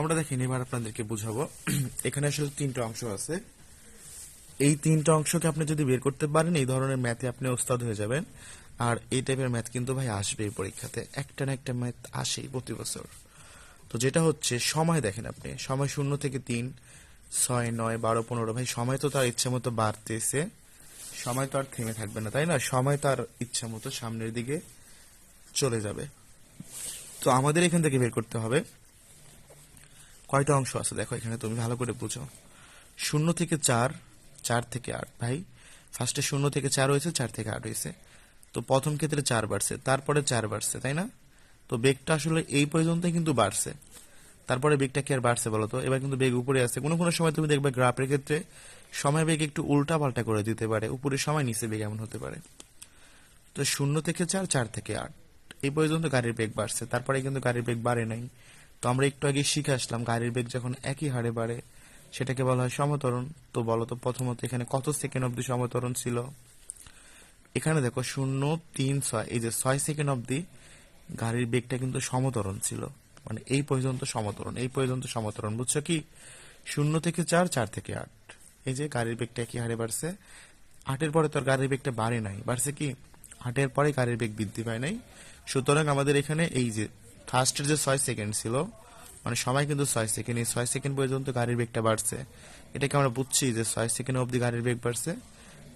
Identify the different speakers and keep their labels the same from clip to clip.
Speaker 1: আমরা দেখেন এবার আপনাদেরকে বুঝাবো। এখানে আসলে তিনটা অংশ আছে। এই তিনটা অংশকে আপনি যদি বের করতে পারেন, এই ধরনের ম্যাথে আপনি ওস্তাদ হয়ে যাবেন। আর এই টাইপের ম্যাথ কিন্তু ভাই আসবেই পরীক্ষাতে, একটা না একটা ম্যাথ আসেই প্রতি বছর। তো যেটা হচ্ছে সময়, দেখেন আপনি সময় 0 থেকে 3, 6, 9, 12, 15, ভাই সময় তো তার ইচ্ছা মতো বাড়তেছে, সময় তো আর থেমে থাকবে না, তাই না? সময় তার ইচ্ছা মতো সামনের দিকে চলে যাবে। তো আমাদের এখান থেকে বের করতে হবে কয়টা অংশ আছে। দেখো এখানে তুমি ভালো করে বুঝো। 0 থেকে 4, 4 থেকে 8, ভাই ফার্স্টে 0 থেকে 4 হয়েছে, 4 থেকে 8 হয়েছে। তো প্রথম ক্ষেত্রে 4 বাড়ছে, তারপরে 4 বাড়ছে, তাই না? তো বেগটা আসলে এই পর্যন্তই কিন্তু বাড়ছে। তারপরে বেগটা কি আর বাড়ছে বলো তো? এবার কিন্তু বেগ উপরে আছে। কোনো কোনো সময় তুমি দেখবে গ্রাফের ক্ষেত্রে সময় বেগ একটু উল্টা পাল্টা করে দিতে পারে, উপরে সময় নিচে বেগ এমন হতে পারে। তো 0 থেকে 4, 4 থেকে 8 এই পর্যন্ত গাড়ির বেগ বাড়ছে, তারপরে কিন্তু গাড়ির বেগ বাড়ে নাই। তো আমরা একটু আগে শিখে আসলাম গাড়ির বেগ যখন একই হারে বাড়ে সেটাকে বলা হয় সমত্বরণ। তো বলো তো প্রথমত এখানে কত সেকেন্ড অবধি সমত্বরণ ছিল? এখানে দেখো 0, 3, 6, এই যে 6 সেকেন্ড অবধি গাড়ির বেগটা কিন্তু সমত্বরণ ছিল। মানে এই পর্যন্ত সমত্বরণ, এই পর্যন্ত সমত্বরণ, বুঝছো কি? 0 থেকে 4, 4 থেকে 8, এই যে গাড়ির বেগটা একই হারে বাড়ছে। 8-এর পরে তো আর গাড়ির বেগটা বাড়ে নাই, বাড়ছে কি? 8-এর পরে গাড়ির বেগ বৃদ্ধি পায় নাই। সুতরাং আমাদের এখানে এই যে ফার্স্টের যে 6 সেকেন্ড ছিল, মানে সময় কিন্তু 6 সেকেন্ড, এই 6 সেকেন্ড পর্যন্ত গাড়ির বেগটা বাড়ছে। এটাকে আমরা বুঝছি যে 6 সেকেন্ড অবধি গাড়ির বেগ বাড়ছে।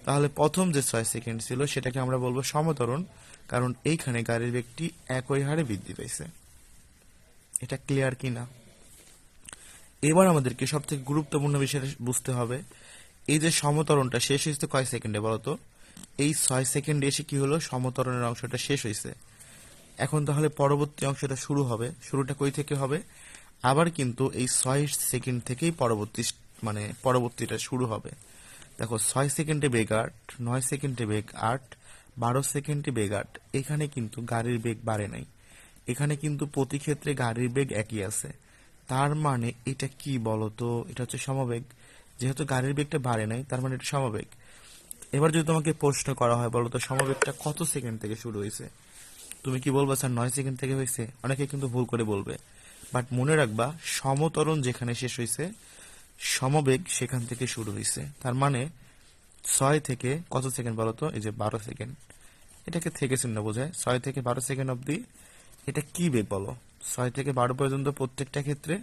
Speaker 1: তাহলে প্রথম যে 6 সেকেন্ড ছিল সেটাকে আমরা বলবো সমত্বরণ, কারণ এইখানে গাড়ির বেগটি একই হারে বৃদ্ধি পাইছে। এটা ক্লিয়ার কি না? এবার আমাদেরকে সব থেকে গুরুত্বপূর্ণ বিষয় বুঝতে হবে, এই যে সমত্বরণটা শেষ হয়েছে কয় সেকেন্ডে বলতো? এই 6 সেকেন্ডে এসে কি হলো, সমত্বরণের অংশটা শেষ হয়েছে। এখন তাহলে পরবর্তী অংশটা শুরু হবে। শুরুটা কই থেকে হবে? আবার কিন্তু এই 6 সেকেন্ড থেকেই মানে পরবর্তীটা শুরু হবে। দেখো 6 সেকেন্ডে বেগ 8, 9 সেকেন্ডে বেগ 8, 12 সেকেন্ডে বেগ 8, এখানে কিন্তু গাড়ির বেগ বাড়ে নাই। এখানে কিন্তু প্রতি ক্ষেত্রে গাড়ির বেগ একই আছে। তার মানে এটা কি বলতো? এটা হচ্ছে সমবেগ। যেহেতু গাড়ির বেগটা বাড়ে নাই, তার মানে এটা সমবেগ। এবার যদি তোমাকে প্রশ্ন করা হয় বলতো সমবেগটা কত সেকেন্ড থেকে শুরু হয়েছে, তুমি কি বলবা স্যার 9 সেকেন্ড থেকে হয়েছে? অনেকে কিন্তু ভুল করে বলবে, বাট মনে রাখবা সমত্বরণ যেখানে শেষ হয়েছে সমবেগ সেখান থেকে শুরু হয়েছে। তার মানে 6 থেকে কত সেকেন্ড বলতো? এই যে 12 সেকেন্ড। এটাকে থেকে চিহ্ন বোঝায়। 6 থেকে 12 সেকেন্ড অবধি এটা কি বেগ বলো? 6 থেকে 12 পর্যন্ত প্রত্যেকটা ক্ষেত্রে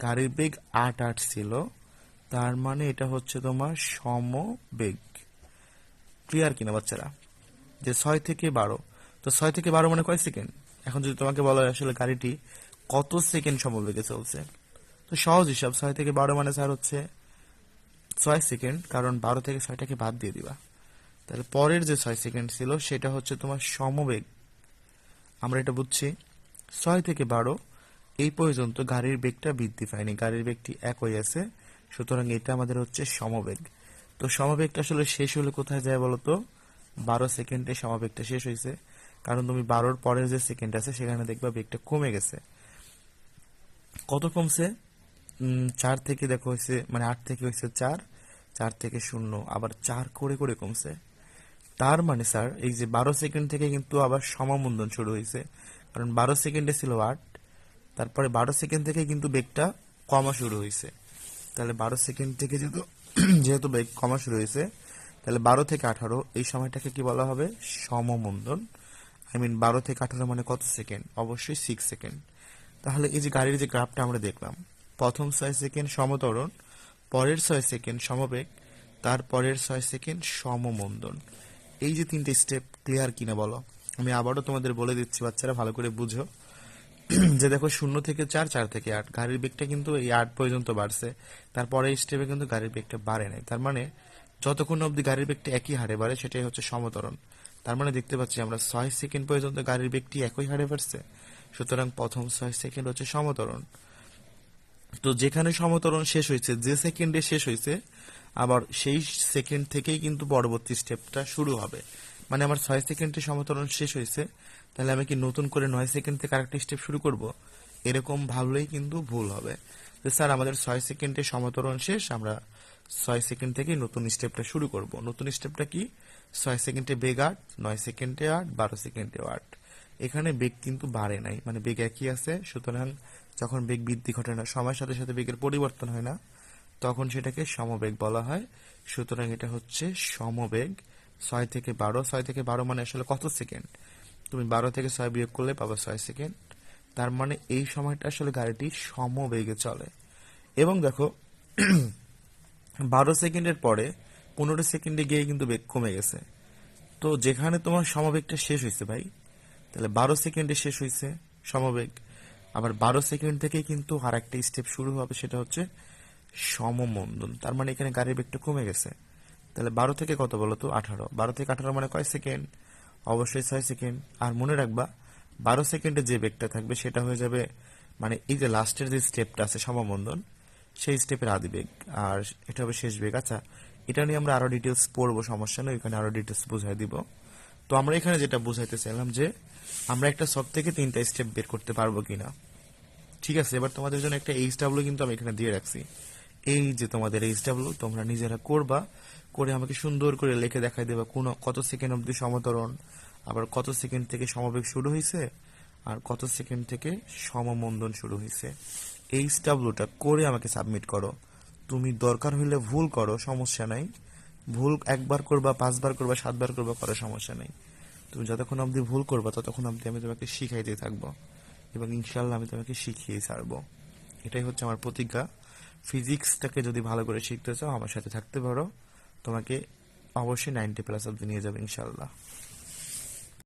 Speaker 1: গাড়ির বেগ 8 ছিল। তার মানে এটা হচ্ছে তোমার সমবেগ। ক্লিয়ার কিনা বাচ্চারা? যে 6 থেকে 12, তো 6 থেকে 12 মানে কয় সেকেন্ড? এখন যদি তোমাকে বলা হয় আসলে গাড়িটি কত সেকেন্ড সমবেগে চলছে, তো সহজ হিসাব, 6 থেকে 12 মানে স্যার হচ্ছে 6 সেকেন্ড, কারণ 12 থেকে 6টাকে বাদ দিয়ে দিবা। তাহলে পরের যে 6 সেকেন্ড ছিল সেটা হচ্ছে তোমার সমবেগ। আমরা এটা বুঝছি। 6 থেকে 12 এই পর্যন্ত গাড়ির বেগটা বৃদ্ধি পায়নি, গাড়ির বেগটি একই আছে। সুতরাং এটা আমাদের হচ্ছে সমবেগ। তো সমবেগটা আসলে শেষ হলে কোথায় যায় বলতো? 12 সেকেন্ডে সমবেগটা শেষ হয়েছে, কারণ তুমি 12-র পরের যে সেকেন্ড আছে সেখানে দেখবা বেগটা কমে গেছে। কত কমছে? 4 থেকে দেখো হয়েছে, মানে 8 থেকে হয়েছে 4, 4 থেকে 0, আবার 4 করে করে কমছে। তার মানে স্যার এই যে 12 সেকেন্ড থেকে কিন্তু আবার সমমন্দন শুরু হয়েছে, কারণ 12 সেকেন্ডে ছিল 8, তারপরে 12 সেকেন্ড থেকে কিন্তু বেগটা কমা শুরু হয়েছে। তাহলে 12 সেকেন্ড থেকে যেহেতু যেহেতু বেগ কমা শুরু হয়েছে, তাহলে 12 থেকে 18 এই সময়টাকে কি বলা হবে? সমমন্দন। 12 থেকে 18 মানে কত সেকেন্ড? অবশ্যই 6 সেকেন্ড। তাহলে এই যে গাড়ির যে গ্রাফটা আমরা দেখলাম, প্রথম 6 সেকেন্ড সমত্বরণ, পরের 6 সেকেন্ড সমবেগ, তারপরের 6 সেকেন্ড সমমন্দন। এই যে তিনটে স্টেপ ক্লিয়ার কিনা বলো? আমি আবারও তোমাদের বলে দিচ্ছি বাচ্চারা, ভালো করে বুঝো। যে দেখো 0 থেকে 4, 4 থেকে 8 গাড়ির বেগটা কিন্তু এই 8 পর্যন্ত বাড়ছে, তারপরে স্টেপে কিন্তু গাড়ির বেগটা বাড়ে নাই। তার মানে যতক্ষণ অবধি গাড়ির বেগটা একই হারে বাড়ে সেটাই হচ্ছে সমত্বরণ। তার মানে দেখতে পাচ্ছি আমরা 6 সেকেন্ড পর্যন্ত গাড়ির বেগটি একই হারে বাড়ছে। সুতরাং প্রথম 6 সেকেন্ড হচ্ছে সমত্বরণ। তো যেখানে সমত্বরণ শেষ হয়েছে, যে সেকেন্ডে শেষ হয়েছে, আবার সেই সেকেন্ড থেকেই কিন্তু পরবর্তী স্টেপটা শুরু হবে। মানে আমার 6 সেকেন্ডে সমত্বরণ শেষ হয়েছে, তাহলে আমি কি নতুন করে 9 সেকেন্ড থেকে আরেকটা স্টেপ শুরু করব? এরকম ভাবলেই কিন্তু ভুল হবে। যে স্যার আমাদের 6 সেকেন্ডে সমত্বরণ শেষ, আমরা 6 সেকেন্ড থেকে নতুন স্টেপটা শুরু করব। নতুন স্টেপটা কি? 6 সেকেন্ডে বেগ 8, 9 সেকেন্ডে 8, 12 সেকেন্ডে 8, এখানে বেগ কিন্তু বাড়ে নাই, মানে বেগ একই আছে। সুতরাং যখন বেগ বৃদ্ধি ঘটে না, সময়ের সাথে সাথে বেগের পরিবর্তন হয় না, তখন সেটাকে সমবেগ বলা হয়। সুতরাং এটা হচ্ছে সমবেগ। 6 থেকে 12, 6 থেকে 12 মানে আসলে কত সেকেন্ড? তুমি 12 থেকে 6 বিয়োগ করলে পাবা 6 সেকেন্ড। তার মানে এই সময়টা আসলে গাড়িটি সমবেগে চলে। এবং দেখো 12 সেকেন্ডের পরে 15 সেকেন্ডে গিয়ে কিন্তু বেগ কমে গেছে। তো যেখানে তোমার সমবেগটা শেষ হয়েছে ভাই, তাহলে 12 সেকেন্ডে শেষ হয়েছে সমবেগ। আবার 12 সেকেন্ড থেকে কিন্তু আর একটা স্টেপ শুরু হবে, সেটা হচ্ছে সমমন্দন। তার মানে এখানে গাড়ির বেগটা কমে গেছে। তাহলে 12 থেকে কত বলো তো? 18। 12 থেকে 18 মানে কয় সেকেন্ড? অবশ্যই 6 সেকেন্ড। আর মনে রাখবা 12 সেকেন্ডে যে বেগটা থাকবে সেটা হয়ে যাবে, মানে এই যে লাস্টের যে স্টেপটা আছে সমমন্দন, সেই স্টেপের আদি বেগ। আর এটা হবে শেষ বেগ। আচ্ছা, এটা নিয়ে আমরা আরো ডিটেলস পড়বো, সমস্যা নেই, এখানে আরো ডিটেলস বুঝাই দিব। তো আমরা এখানে যেটা বুঝাইতে চাইলাম যে আমরা একটা সব থেকে 3টা স্টেপ বের করতে পারবো কিনা। ঠিক আছে, এবার তোমাদের জন্য একটা এইচডাব্লিউ কিন্তু আমি এখানে দিয়ে রাখছি। এই যে তোমাদের এইচডাব্লিউ তোমরা নিজেরা করবা, করে আমাকে সুন্দর করে লিখে দেখাই দেবা কত সেকেন্ড অবধি সমতরণ, আবার কত সেকেন্ড থেকে সমবেগ শুরু হয়েছে, আর কত সেকেন্ড থেকে সমমন্দন শুরু হয়েছে। এইচডাব্লিউটা করে আমাকে সাবমিট করো। তুমি দরকার হইলে ভুল করো, সমস্যা নাই। ভুল 1বার করবা, 5বার করবা, 7বার করবা, করার সমস্যা নেই। তুমি যতক্ষণ অবধি ভুল করবা ততক্ষণ অবধি আমি তোমাকে শিখাইতে থাকবো, এবং ইনশাল্লাহ আমি তোমাকে শিখিয়ে ছাড়বো। এটাই হচ্ছে আমার প্রতিজ্ঞা। ফিজিক্সটাকে যদি ভালো করে শিখতে চাও আমার সাথে থাকতে পারো, তোমাকে অবশ্যই 90+ অবধি নিয়ে যাবে ইনশাল্লাহ।